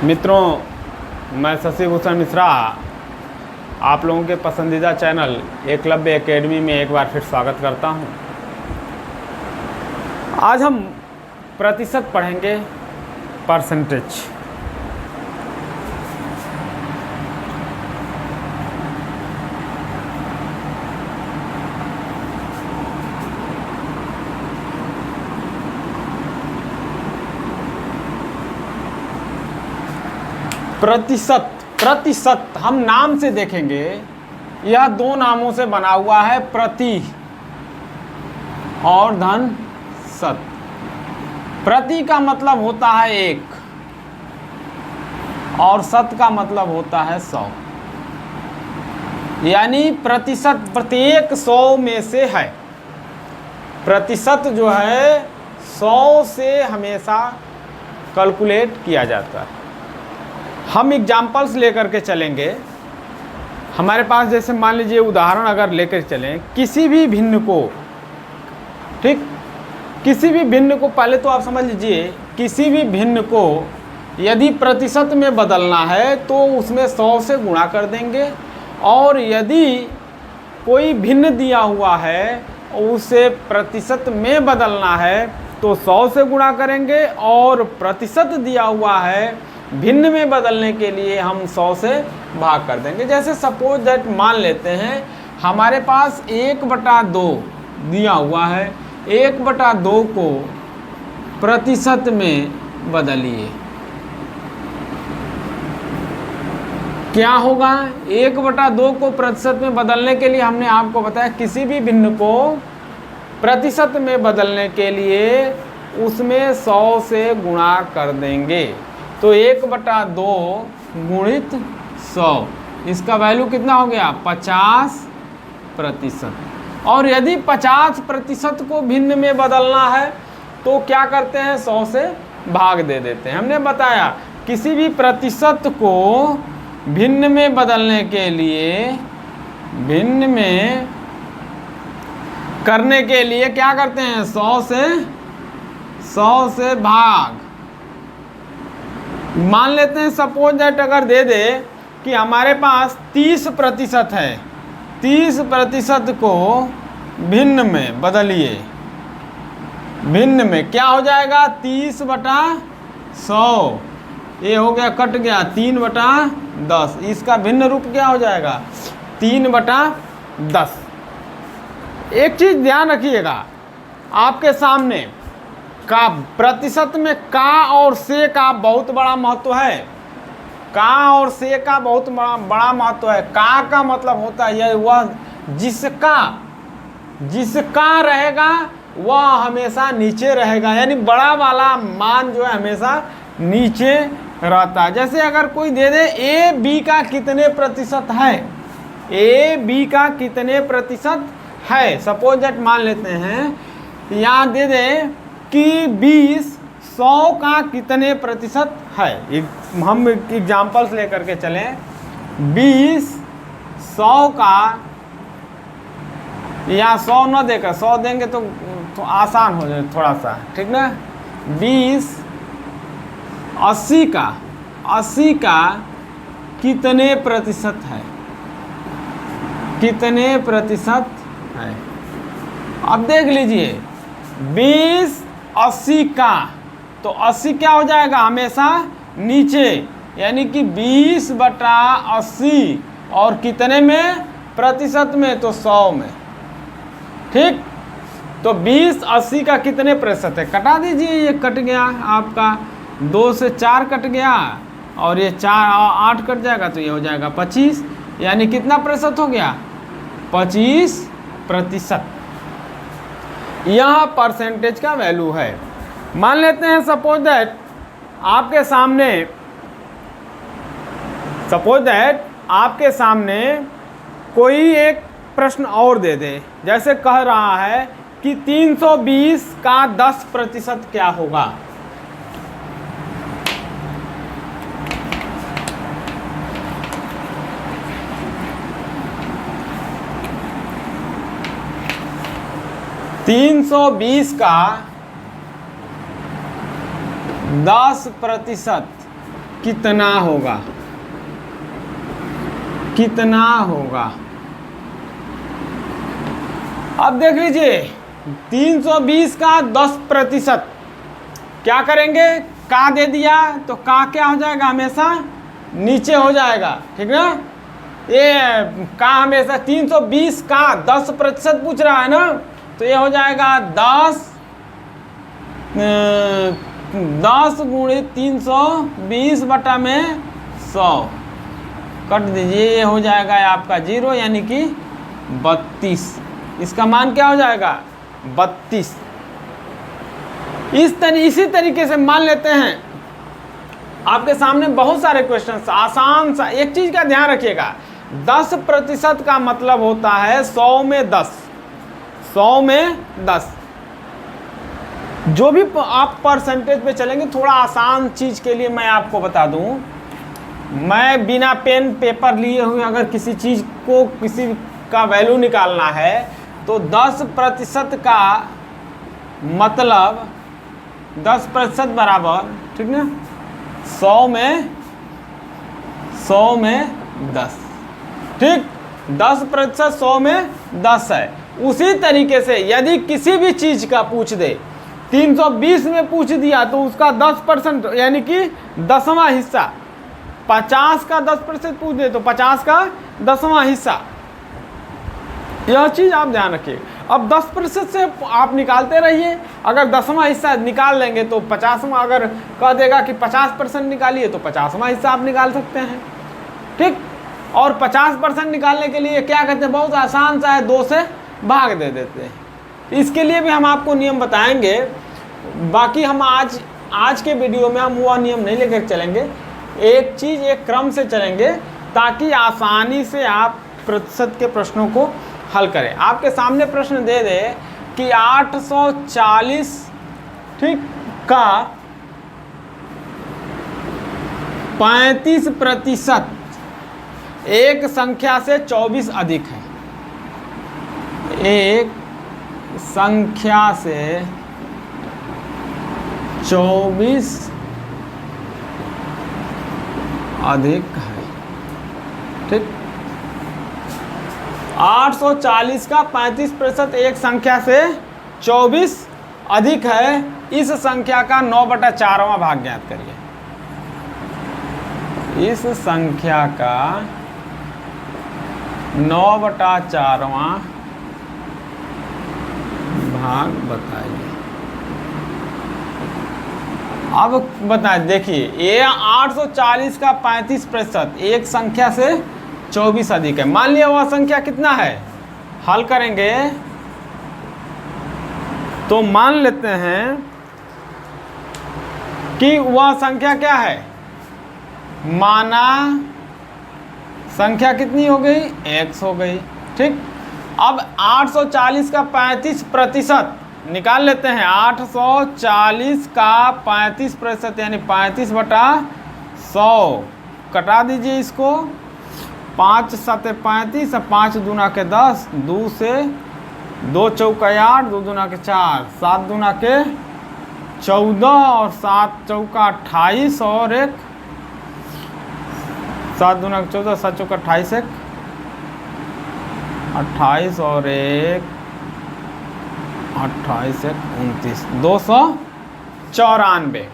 मित्रों, मैं शशि भूषण मिश्रा आप लोगों के पसंदीदा चैनल एकलव्य एकेडमी में एक बार फिर स्वागत करता हूं। आज हम प्रतिशत पढ़ेंगे, परसेंटेज। प्रतिशत हम नाम से देखेंगे, यह दो नामों से बना हुआ है, प्रति और धन शत। प्रति का मतलब होता है एक और शत का मतलब होता है 100, यानी प्रतिशत प्रत्येक 100 में से है। प्रतिशत जो है 100 से हमेशा कैलकुलेट किया जाता है। हम एग्जाम्पल्स लेकर के चलेंगे। हमारे पास जैसे मान लीजिए उदाहरण अगर लेकर चलें, किसी भी भिन्न को, ठीक, किसी भी भिन्न को, पहले तो आप समझ लीजिए, किसी भी भिन्न को यदि प्रतिशत में बदलना है तो उसमें 100 से गुणा कर देंगे, और यदि कोई भिन्न दिया हुआ है उसे प्रतिशत में बदलना है तो 100 से गुणा करेंगे, और प्रतिशत दिया हुआ है भिन्न में बदलने के लिए हम 100 से भाग कर देंगे। जैसे सपोज दैट मान लेते हैं हमारे पास 1/2 दिया हुआ है, 1/2 को प्रतिशत में बदलिए, क्या होगा? 1/2 को प्रतिशत में बदलने के लिए हमने आपको बताया किसी भी भिन्न को प्रतिशत में बदलने के लिए उसमें 100 से गुणा कर देंगे। तो 1/2 गुणित 100, इसका वैल्यू कितना हो गया? 50%। और यदि 50% को भिन्न में बदलना है तो क्या करते हैं? 100 से भाग दे देते हैं। हमने बताया किसी भी प्रतिशत को भिन्न में बदलने के लिए, भिन्न में करने के लिए क्या करते हैं? 100 से भाग। मान लेते हैं सपोज दैट अगर दे दे कि हमारे पास 30% है, 30% को भिन्न में बदलिए, भिन्न में क्या हो जाएगा? 30/100, ये हो गया, कट गया 3/10, इसका भिन्न रूप क्या हो जाएगा? 3/10। एक चीज ध्यान रखिएगा, आपके सामने का प्रतिशत में का और से का बहुत बड़ा महत्व है। का और से का बहुत बड़ा महत्व है। का मतलब होता है यह वह जिसका रहेगा वह हमेशा नीचे रहेगा, यानी बड़ा वाला मान जो है हमेशा नीचे रहता है। जैसे अगर कोई दे दे ए बी का कितने प्रतिशत है, ए बी का कितने प्रतिशत है, सपोज दैट मान लेते हैं यहाँ दे दे कि 20 100 का कितने प्रतिशत है। हम एग्जाम्पल्स लेकर के चलें, 20 100 का, या 100 न देकर 100 देंगे तो आसान हो जाए थोड़ा सा, ठीक ना। 20 80 का कितने प्रतिशत है, कितने प्रतिशत है? अब देख लीजिए 20 80 का, तो 80 क्या हो जाएगा? हमेशा नीचे, यानी कि 20/80, और कितने में? प्रतिशत में, तो 100 में, ठीक। तो 20 80 का कितने प्रतिशत है? कटा दीजिए, ये कट गया आपका, 2 से 4 कट गया, और ये 4 8 कट जाएगा, तो ये हो जाएगा 25, यानी कितना प्रतिशत हो गया? 25%। यह परसेंटेज का वैल्यू है। मान लेते हैं सपोज दैट आपके सामने कोई एक प्रश्न और दे दे, जैसे कह रहा है कि 320 का 10% क्या होगा। तीन 320 का 10% कितना होगा, कितना होगा। अब देख लीजिए 320 का 10%, क्या करेंगे, का दे दिया तो का क्या हो जाएगा, हमेशा नीचे हो जाएगा, ठीक ना। ये का हमेशा 320 का 10% पूछ रहा है ना, तो ये हो जाएगा 10 गुणित 320 बटा में 100, कट दीजिए, ये हो जाएगा आपका 0 यानी कि 32। इसका मान क्या हो जाएगा, 32। इसी तरीके से मान लेते हैं, आपके सामने बहुत सारे क्वेश्चन आसान सा। एक चीज का ध्यान रखिएगा, 10% का मतलब होता है 100 में 10, 100 में 10। जो भी आप परसेंटेज पे चलेंगे, थोड़ा आसान चीज के लिए मैं आपको बता दूं, मैं बिना पेन पेपर लिए हुए अगर किसी चीज को, किसी का वैल्यू निकालना है तो 10% का मतलब 10% बराबर, ठीक ना, 100 में 10, ठीक, 10% 100 में 10 है। उसी तरीके से यदि किसी भी चीज का पूछ दे, 320 में पूछ दिया तो उसका 10% यानी कि 10वां हिस्सा, 50 का 10% पूछ दे तो 50 का 10वां हिस्सा, यह चीज आप ध्यान रखिए। अब 10% से आप निकालते रहिए, अगर 10वां हिस्सा निकाल लेंगे तो 50वां, अगर कह देगा कि 50% निकालिए तो 50वां हिस्सा आप निकाल सकते हैं, ठीक। और 50% निकालने के लिए क्या करते हैं, बहुत आसान सा है, 2 से भाग दे देते हैं। इसके लिए भी हम आपको नियम बताएंगे, बाकी हम आज के वीडियो में हम वह नियम नहीं लेकर चलेंगे, एक चीज़ एक क्रम से चलेंगे ताकि आसानी से आप प्रतिशत के प्रश्नों को हल करें। आपके सामने प्रश्न दे दे कि 840, ठीक, का 35% एक संख्या से 24 अधिक है, एक संख्या से 24 अधिक है, ठीक। 840 का 35% एक संख्या से 24 अधिक है, इस संख्या का 9/4वां भाग ज्ञात करिए। इस संख्या का 9/4वां भाग बताइए। अब बताइए, देखिए ये 840 का 35% एक संख्या से 24 अधिक है। मान लिया वह संख्या कितना है, हल करेंगे तो मान लेते हैं कि वह संख्या क्या है, माना संख्या कितनी हो गई, x हो गई, ठीक। अब 840 का 35% निकाल लेते हैं। 840 का 35% यानी 35/100, कटा दीजिए इसको, 5 7 35, 5 दूना के 10, 2 से 2 चौका 8, 2 दूना के 4, 7 दूना के 14 और 7 चौका 28 और 1, 7 दूना के 14, 7 चौका 28, 1 28 और 1 28 1 29, 294।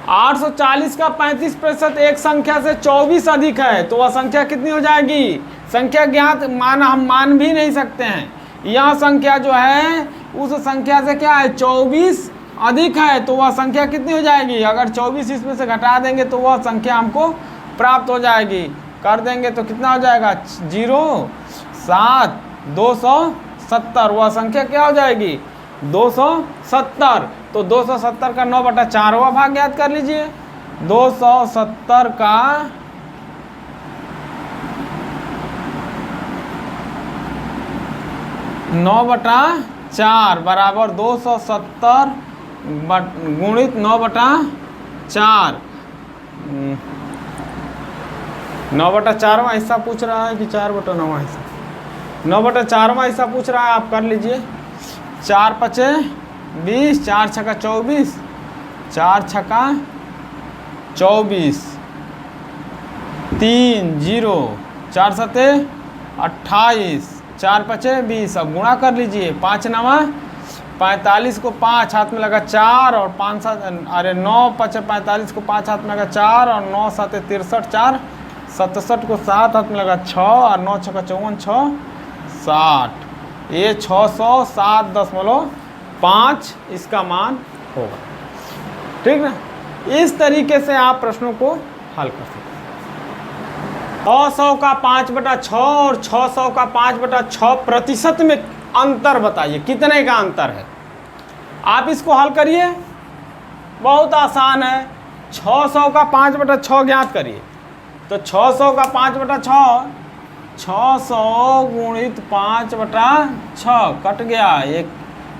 840 का 35% एक संख्या से 24 अधिक है, तो वह संख्या कितनी हो जाएगी, संख्या ज्ञात, हम मान भी नहीं सकते हैं। यह संख्या जो है उस संख्या से क्या है, 24 अधिक है, तो वह संख्या कितनी हो जाएगी, अगर 24 इसमें से घटा देंगे तो वह संख्या हमको प्राप्त हो जाएगी। कर देंगे तो कितना हो जाएगा, 0 7 270, वह संख्या क्या हो जाएगी, 270। तो 270 का 9/4वां भाग याद कर लीजिए। 270 का 9/4 बराबर 270 गुणित 9/4। 9/4वां हिस्सा पूछ रहा है कि 4/9वां हिस्सा, 9/4वां हिस्सा पूछ रहा है, आप कर लीजिए। 4 5 20, 4 6 24, 4 6 24, 3 0, 4 सते 28, 4 पचे 20। अब गुणा कर लीजिए, 5 नवा 45 को 5 हाथ में लगा 4 और 5 7 अरे 9 पचे 45 को 5 हाथ में लगा 4 और 9 7 63, 4 67 को 7 हाथ में लगा 6 और 9 6 54, 6 60। ये 607.5 इसका मान होगा। ठीक ना। इस तरीके से आप प्रश्नों को हल कर सकते हैं। 600 का 5/6 और 600 का 5/6 प्रतिशत में अंतर बताइए, कितने का अंतर है। आप इसको हल करिए, बहुत आसान है। 600 का 5/6 ज्ञात करिए। तो 600 का 5/6, 600 गुणित 5/6 कट गया, एक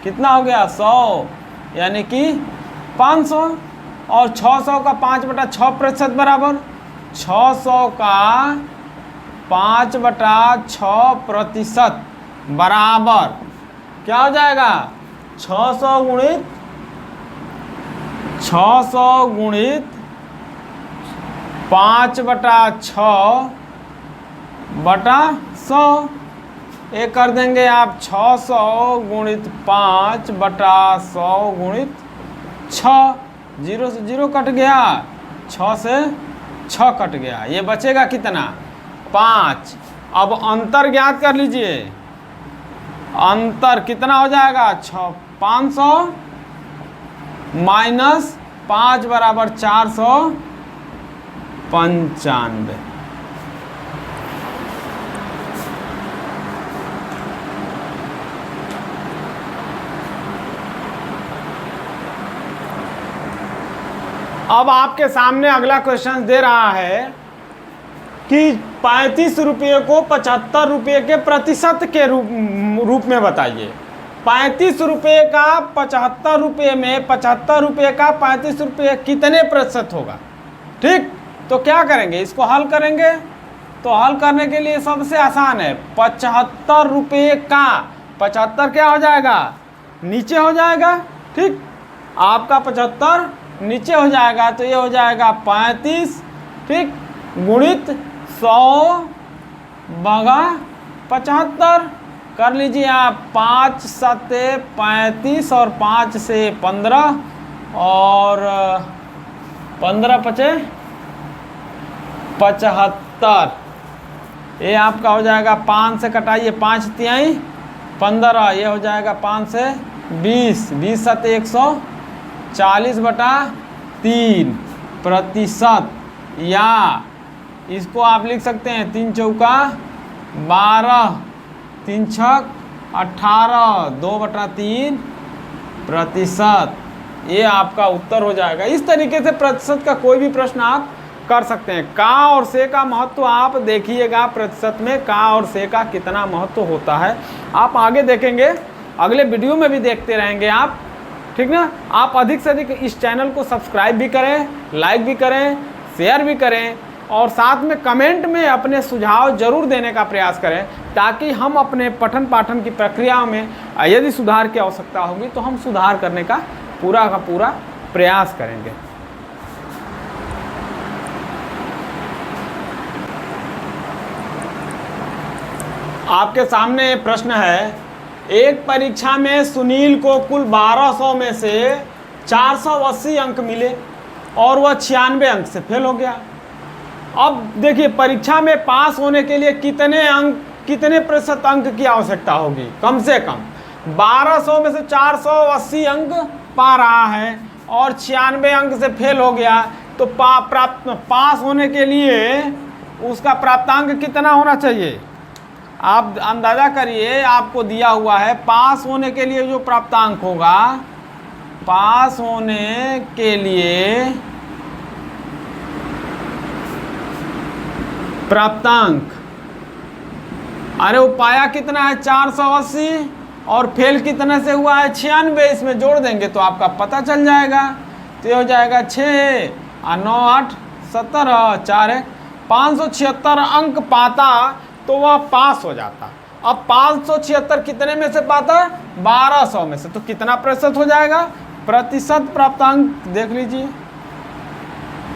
कितना हो गया 100, यानी कि 500। और 600 का 5/6 प्रतिशत बराबर 600 का 5/6 प्रतिशत बराबर क्या हो जाएगा 600 गुणित 5/6/100। एक कर देंगे आप 600 गुणित 5/100 गुणित 6। 0 से 0 कट गया, 6 से 6 कट गया, ये बचेगा कितना 5। अब अंतर ज्ञात कर लीजिए। अंतर कितना हो जाएगा 500 माइनस 5 बराबर 495। अब आपके सामने अगला क्वेश्चन दे रहा है कि 35 रुपये को 75 रुपये के प्रतिशत के रूप में बताइए। 35 रुपये का 75 रुपये में 75 रुपये का 35 रुपये कितने प्रतिशत होगा। ठीक, तो क्या करेंगे, इसको हल करेंगे। तो हल करने के लिए सबसे आसान है, 75 रुपये का 75 क्या हो जाएगा नीचे हो जाएगा। ठीक, आपका 75 नीचे हो जाएगा, तो ये हो जाएगा 35। ठीक, गुणित 100 बगा 75 कर लीजिए आप। 5 सते 35 और 5 से 15 और 15 पचे 75। ये आपका हो जाएगा 5 से कटाइए 5 तिहाई 15, ये हो जाएगा 5 से 20, 20 सते 140/3 प्रतिशत। या इसको आप लिख सकते हैं 3 चौका 12, 3 छक 18, 2/3 प्रतिशत। ये आपका उत्तर हो जाएगा। इस तरीके से प्रतिशत का कोई भी प्रश्न आप कर सकते हैं। का और से का महत्व आप देखिएगा, प्रतिशत में का और से का कितना महत्व होता है आप आगे देखेंगे, अगले वीडियो में भी देखते रहेंगे आप। ठीक ना। आप अधिक से अधिक इस चैनल को सब्सक्राइब भी करें, लाइक भी करें, शेयर भी करें और साथ में कमेंट में अपने सुझाव जरूर देने का प्रयास करें, ताकि हम अपने पठन पाठन की प्रक्रिया में यदि सुधार की आवश्यकता होगी तो हम सुधार करने का पूरा प्रयास करेंगे। आपके सामने प्रश्न है, एक परीक्षा में सुनील को कुल 1200 में से 480 अंक मिले और वह 96 अंक से फेल हो गया। अब देखिए, परीक्षा में पास होने के लिए कितने प्रतिशत अंक की आवश्यकता होगी। कम से कम 1200 में से 480 अंक पा रहा है और 96 अंक से फेल हो गया, तो पास होने के लिए उसका प्राप्तांक कितना होना चाहिए। आप अंदाजा करिए, आपको दिया हुआ है पास होने के लिए जो प्राप्तांक होगा, पास होने के लिए प्राप्तांक, अरे वो पाया कितना है 480 और फेल कितने से हुआ है 96, इसमें जोड़ देंगे तो आपका पता चल जाएगा। तो ये हो जाएगा 6 और 9 8 17 4 1 576 अंक पाता तो वह पास हो जाता। अब 576 कितने में से पाता, 1200 में से, तो कितना प्रतिशत हो जाएगा, प्रतिशत प्राप्तांक देख लीजिए।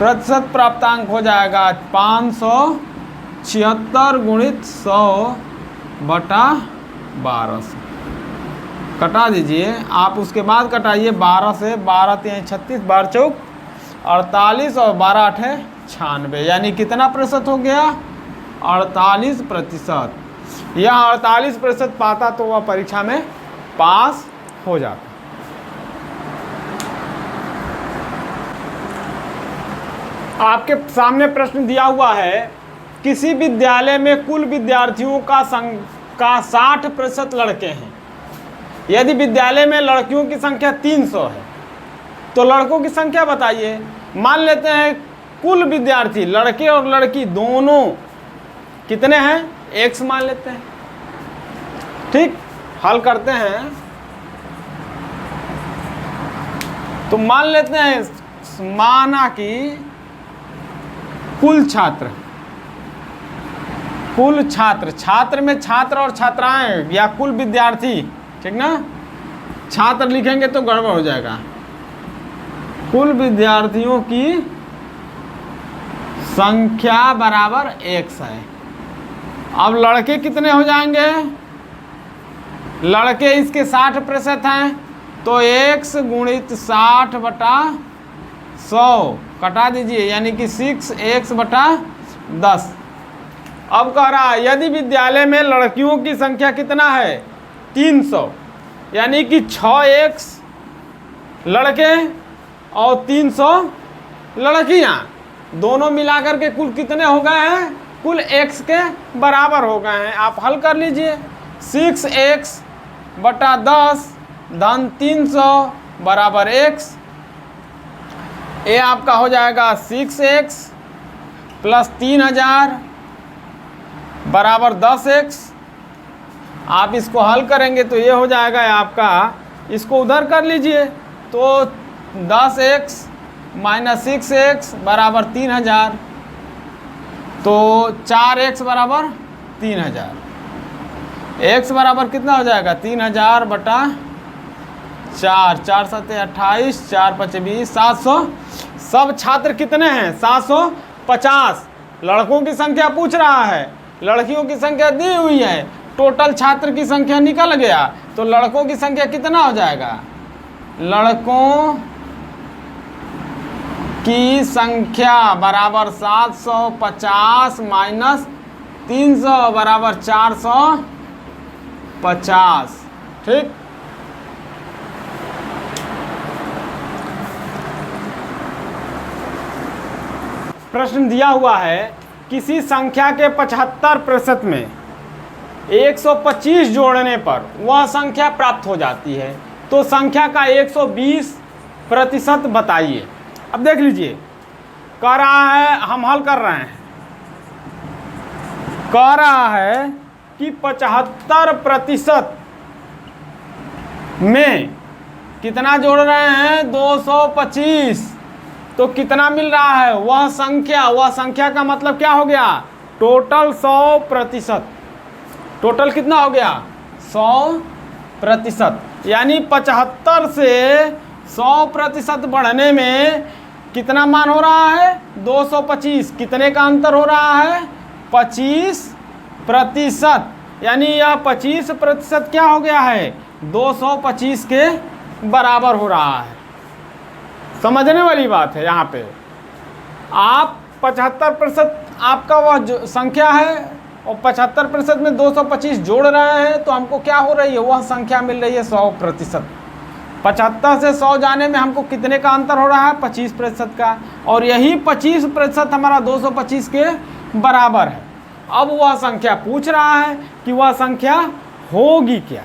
प्रतिशत प्राप्तांक हो जाएगा 576 गुणित 100/1200। कटा दीजिए आप, उसके बाद कटाइए 12 से, 12 3 36, 12 चौक 48 और 12 8 96, यानी कितना प्रतिशत हो गया? 48%। यह 48% पाता तो वह परीक्षा में पास हो जाता। आपके सामने प्रश्न दिया हुआ है, किसी विद्यालय में कुल विद्यार्थियों का 60% लड़के हैं। यदि विद्यालय में लड़कियों की संख्या 300 है तो लड़कों की संख्या बताइए। मान लेते हैं कुल विद्यार्थी लड़के और लड़की दोनों कितने हैं? x मान लेते हैं। ठीक, हल करते हैं तो मान लेते हैं, माना कि कुल छात्र में छात्र और छात्राएं या कुल विद्यार्थी, ठीक ना, छात्र लिखेंगे तो गड़बड़ हो जाएगा। कुल विद्यार्थियों की संख्या बराबर x है। अब लड़के कितने हो जाएंगे? लड़के इसके 60% हैं तो x गुणित 60/100 कटा दीजिए, यानी कि 6x/10। अब कह रहा है यदि विद्यालय में लड़कियों की संख्या कितना है? 300, यानी कि 6x लड़के और 300 लड़कियां, दोनों मिलाकर के कुल कितने हो गए हैं? कुल x के बराबर हो गए हैं। आप हल कर लीजिए, 6x/10 धन 300 बराबर x। ये आपका हो जाएगा 6x प्लस 3000 बराबर 10x। आप इसको हल करेंगे तो ये हो जाएगा आपका, इसको उधर कर लीजिए तो 10x माइनस 6x बराबर 3000, तो 4x बराबर 3000। x बराबर कितना हो जाएगा? 3000/4, 4 7 28, 4 5 20, 700। सब छात्र कितने हैं? 750। लड़कों की संख्या पूछ रहा है, लड़कियों की संख्या दी हुई है, टोटल छात्र की संख्या निकल गया तो लड़कों की संख्या कितना हो जाएगा? लड़कों की संख्या बराबर 750 माइनस 300 बराबर 450। ठीक, प्रश्न दिया हुआ है, किसी संख्या के 75% में 125 जोड़ने पर वह संख्या प्राप्त हो जाती है, तो संख्या का 120% बताइए। अब देख लीजिए, कह रहा है, हम हल कर रहे हैं, कह रहा है कि 75% में कितना जोड़ रहे हैं? 225। तो कितना मिल रहा है? वह संख्या का मतलब क्या हो गया? टोटल 100%। टोटल कितना हो गया? 100%। यानी 75 से 100% बढ़ने में कितना मान हो रहा है? 225। कितने का अंतर हो रहा है? 25%। यानी यह 25% क्या हो गया है? 225 के बराबर हो रहा है। समझने वाली बात है। यहाँ पे आप 75% आपका वह जो संख्या है और 75% में 225 जोड़ रहे हैं तो हमको क्या हो रही है? वह संख्या मिल रही है 100%। 75 से 100 जाने में हमको कितने का अंतर हो रहा है? 25% का, और यही 25% हमारा 225 के बराबर है। अब वह संख्या पूछ रहा है कि वह संख्या होगी क्या।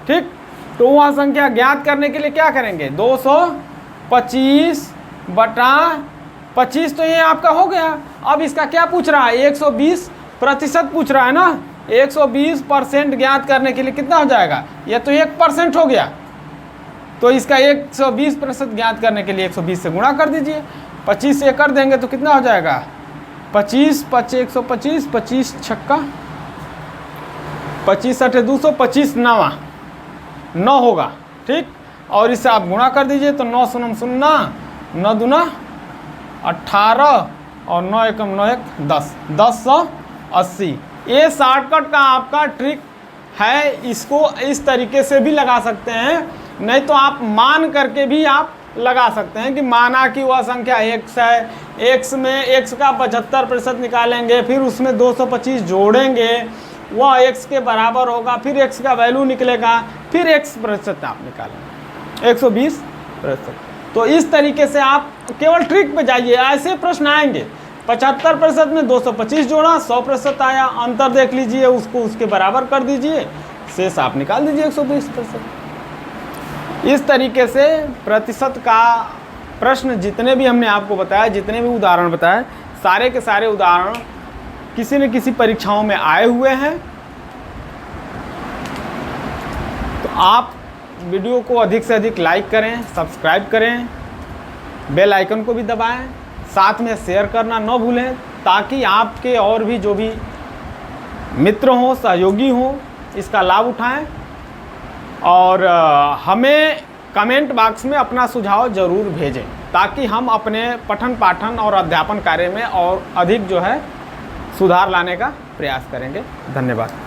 ठीक, तो वह संख्या ज्ञात करने के लिए क्या करेंगे? 225/25 तो ये आपका हो गया। अब इसका क्या पूछ रहा है? 120% पूछ रहा है ना। 120% ज्ञात करने के लिए कितना हो जाएगा? यह तो 1% हो गया, तो इसका 120% ज्ञात करने के लिए 120 से गुणा कर दीजिए। 25 से कर देंगे तो कितना हो जाएगा? 25 5 125, 25 छक्का 25 8 225, 9 होगा। ठीक, और इससे आप गुणा कर दीजिए तो 9 शून्य 0, 9 दूना 18 और 9 एकम 9 एक 10, 1080। ये शॉर्टकट का आपका ट्रिक है, इसको इस तरीके से भी लगा सकते हैं, नहीं तो आप मान करके भी आप लगा सकते हैं कि माना कि वह संख्या x है, x में x का 75% निकालेंगे, फिर उसमें 225 जोड़ेंगे, वह x के बराबर होगा, फिर x का वैल्यू निकलेगा, फिर x% आप निकालेंगे 120%। तो इस तरीके से आप केवल ट्रिक पे जाइए, ऐसे प्रश्न आएंगे। 75% में 225 जोड़ा, 100% आया, अंतर देख लीजिए, उसको उसके बराबर कर दीजिए, शेष आप निकाल दीजिए 120%। इस तरीके से प्रतिशत का प्रश्न जितने भी हमने आपको बताया, जितने भी उदाहरण बताए, सारे के सारे उदाहरण किसी न किसी परीक्षाओं में आए हुए हैं। तो आप वीडियो को अधिक से अधिक लाइक करें, सब्सक्राइब करें, बेल आइकन को भी दबाएं, साथ में शेयर करना न भूलें, ताकि आपके और भी जो भी मित्र हों, सहयोगी हों, इसका लाभ उठाएं। और हमें कमेंट बॉक्स में अपना सुझाव ज़रूर भेजें, ताकि हम अपने पठन पाठन और अध्यापन कार्य में और अधिक जो है सुधार लाने का प्रयास करेंगे। धन्यवाद।